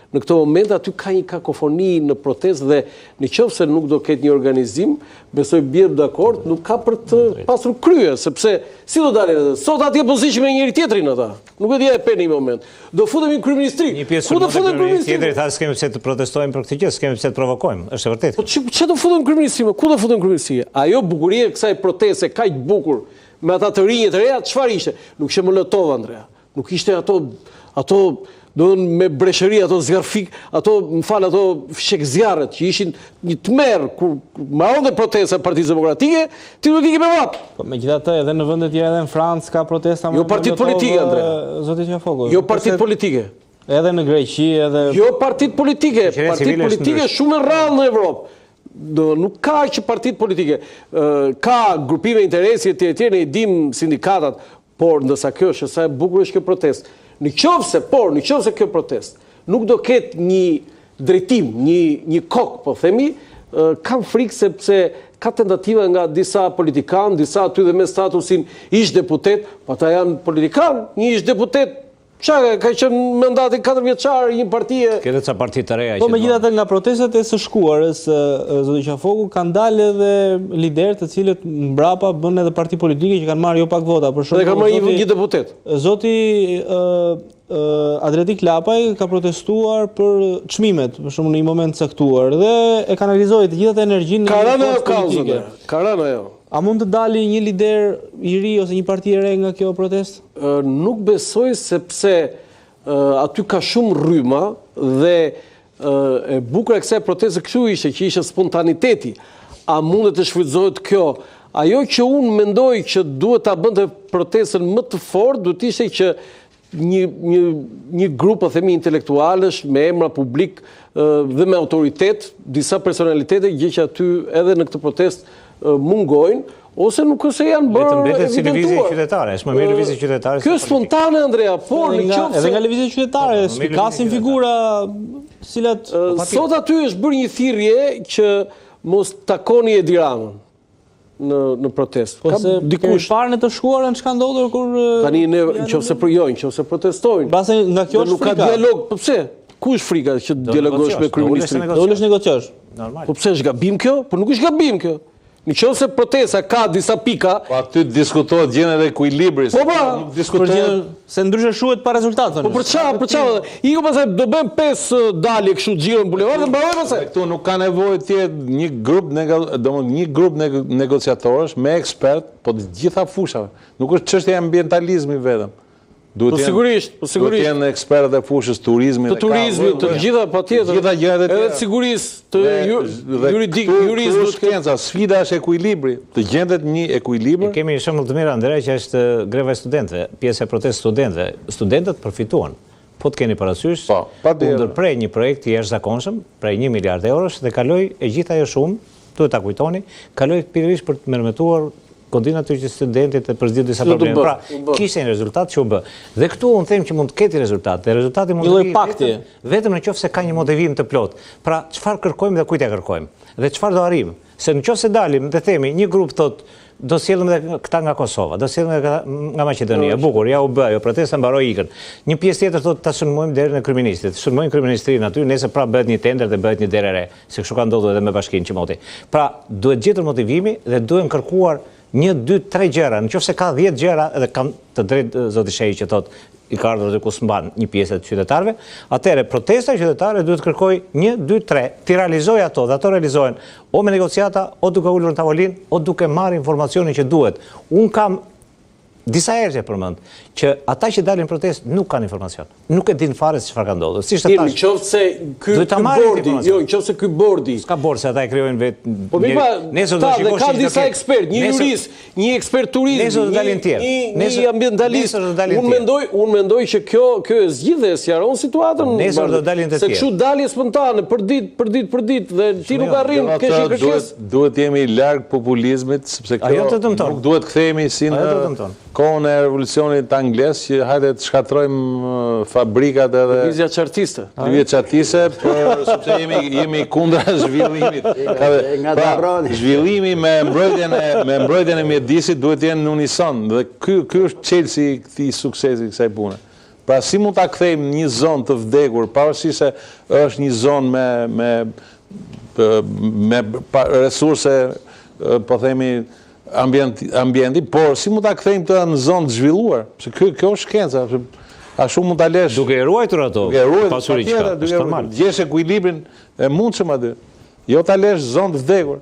Në këto moment aty ka një kakofoni në protestë dhe nëse nuk do ketë një organizim, besoj bie dakord, nuk ka për të pasur krye, sepse si do dalin sot atje pozicionin me njëri tjetrin ata. Nuk e di e në një moment. Do futemi në kryeministri. Ku do futemi në kryeministri? Tjetri tha s'kemi pse të protestojmë për këtë gjë, s'kemi pse të provokojmë. Është e vërtetë. Po ç'do futemi në kryeministri? Ku do futemi në kryeministri? Ajo bukuria e kësaj proteste kaq bukur me ata të rinj të reja, çfarë ishte? Nuk ishte Molotov, Andrea. Nuk ishte ato do me breshëri, ato zjarfik, ato fshek zjarret që ishin një tmerr kur mbaronte protesta e Partisë Demokratike, ti do të ikë me vap. Po megjithatë edhe në vende tjera edhe në Francë ka protesta jo partit politike, Andrea. Zoti Qafoku. Jo partit politike. Edhe në Greqi, edhe jo partit politike, partit politike shumë rrallë në Evropë. Nuk ka që partit politike. Ka grupime interesi etj, ne i dim sindikatat, por ndërsa kjo është sa e bukur është kjo protestë. Në qoftë se kjo protestë nuk do ketë një drejtim, një kokë, po themi, kam frikë sepse ka tentativa nga disa politikanë, disa aty dhe me statusin ish deputet, po ata janë politikanë, një ish deputet, çka ka qenë mandati 4 vjeçar një partie. Këtë ca parti të reja. Po megjithatë nga protestat e së shkuarës, zoti Qafoku, kanë dalë edhe liderë të cilët mbrapa bën edhe parti politike që kanë marrë jo pak vota, për shembull. Dhe kanë marrë një deputet. Zoti Adretik Lapaj ka protestuar për çmimet, për shembull në një moment caktuar dhe e kanalizoi të gjithë atë energjinë në forcë politike. Karana ajo. A mund të dali një lider i ri ose një parti e re nga kjo protestë? Nuk besoj sepse aty ka shumë rryma dhe e bukur e kësaj proteste kështu ishte që ishte spontaniteti. A mundet të shfrytëzohet kjo? Ajo që unë mendoj që duhet ta bënte protestën më të fortë, duhet ishte që një grup, po themi, intelektualësh me emra publik dhe me autoritet, disa personalitete gjë që aty edhe në këtë protestë mungojnë, ose nuk ose janë bërë evidentuar. Si lëvizje qytetare, është më mirë lëvizje qytetare. Kjo është spontane, Andrea, por në qoftë edhe nga lëvizje qytetare, spikasin figura cilat sot aty është bërë një thirrje që mos takoni Edi Ramën në protestë. Po se dikush parë në të shkuarën çka ndodhur kur tani ne nëse protestojnë. Mbase nga kjo është nuk ka dialog, po pse? Ku është frika që dialogosh me kryeministrin? Do ulesh negociosh. Normal. Po pse është gabim kjo? Po nuk është gabim kjo. Nëse protesta ka disa pika, po aty diskutohet gjendja e ekuilibrit. Po pra, diskutohet se ndryshe shuhet pa rezultat. Po për çfarë? Iku pastaj do bëjmë 5 dalje kështu xhiro në bulevard dhe mbaroj pastaj. Këtu nuk ka nevojë të jetë një grup negociatorësh me ekspert, po të gjitha fushave. Nuk është çështja e ambientalizmi vetëm. Po sigurisht. Duhet të jenë ekspertë e fushës turizmit, të turizmit, të gjitha patjetër. Gjitha gjërat e tjera. Edhe sigurisë, të juristë duhet shkenca, sfida është ekuilibri, të gjendet një ekuilibër. Kemi një shembull të mirë, Andrea, që është greva e studentëve, pjesë e protestës studentëve. Studentët përfituan. Po të keni parasysh, u ndërprej një projekt i jashtëzakonshëm, prej 1 miliard eurosh dhe kaloi e gjithë ajo shumë, duhet ta kujtoni, kaloi pikërisht për të mërmetuar kondinë aty që studentit e përzgjidh disa probleme. Pra, kishte një rezultat që u bë. Dhe këtu unë them që mund të ketë rezultat. Dhe rezultati mund të jetë vetëm nëse ka një motivim të plot. Pra, çfarë kërkojmë dhe kujt ja kërkojmë? Dhe çfarë do arrijmë? Se nëse dalim dhe themi një grup thotë do sjellëm edhe këta nga Kosova, do sjellëm nga Maqedonia, bukur, ja u bë, ajo protesta mbaroi ikën. Një pjesë tjetër thotë ta sulmojmë derën e kryeministit. Sulmojmë kryeministrin aty, nëse pra bëhet një tender dhe bëhet një derë e re, se kështu ka ndodhur edhe me Bashkinë Qimoti. Pra, duhet gjetur motivimi dhe duhen kërkuar 1, 2, 3 gjëra. Nëse ka 10 gjëra edhe kam të drejtë zoti Shehi që thotë i ka ardhur dhe ku s'mban një pjesë të qytetarëve, atëherë protesta qytetare duhet kërkoj 1, 2, 3, ti realizoj ato dhe ato realizohen o me negociata, o duke ulur në tavolinë, o duke marrë informacionin që duhet. Un kam disa herë që përmend që ata që dalin protestë nuk kanë informacion. Nuk e din fare se çfarë ka ndodhur. Siç e thash. Nëse ky bordi, nëse ky bordi, s'ka bordi se ata e krijojnë vetë. Po mirë, nesër do shikosh ka disa ekspertë, një jurist, një ekspert turizmi, nesër do dalin tjerë. Një ambientalist. Unë mendoj që kjo e zgjidhe, sqaron situatën. Nesër do dalin të tjerë. Se kështu dalje spontane për ditë dhe ti nuk arrin të kesh kërkesë. Duhet jemi larg populizmit sepse kjo nuk duhet kthehemi si në kohën e revolucionit anglez që hajde të shkatrojmë fabrikat edhe lëvizja çartiste. Sepse jemi kundra zhvillimit. Zhvillimi me mbrojtjen e mjedisit duhet të jenë në unison dhe ky është çelësi i këtij suksesi kësaj pune. Pra si mund ta kthejmë një zonë të vdekur, pavarësisht se është një zonë me resurse, po themi, ambienti, por si mund ta kthejmë të në zonë të zhvilluar? Se kjo është shkenca. Ashtu mund ta lesh. Duke e ruajtur ato pasuri që ka. Është normal. Gjesh ekuilibrin e mundshëm aty. Jo ta lesh zonë të vdekur.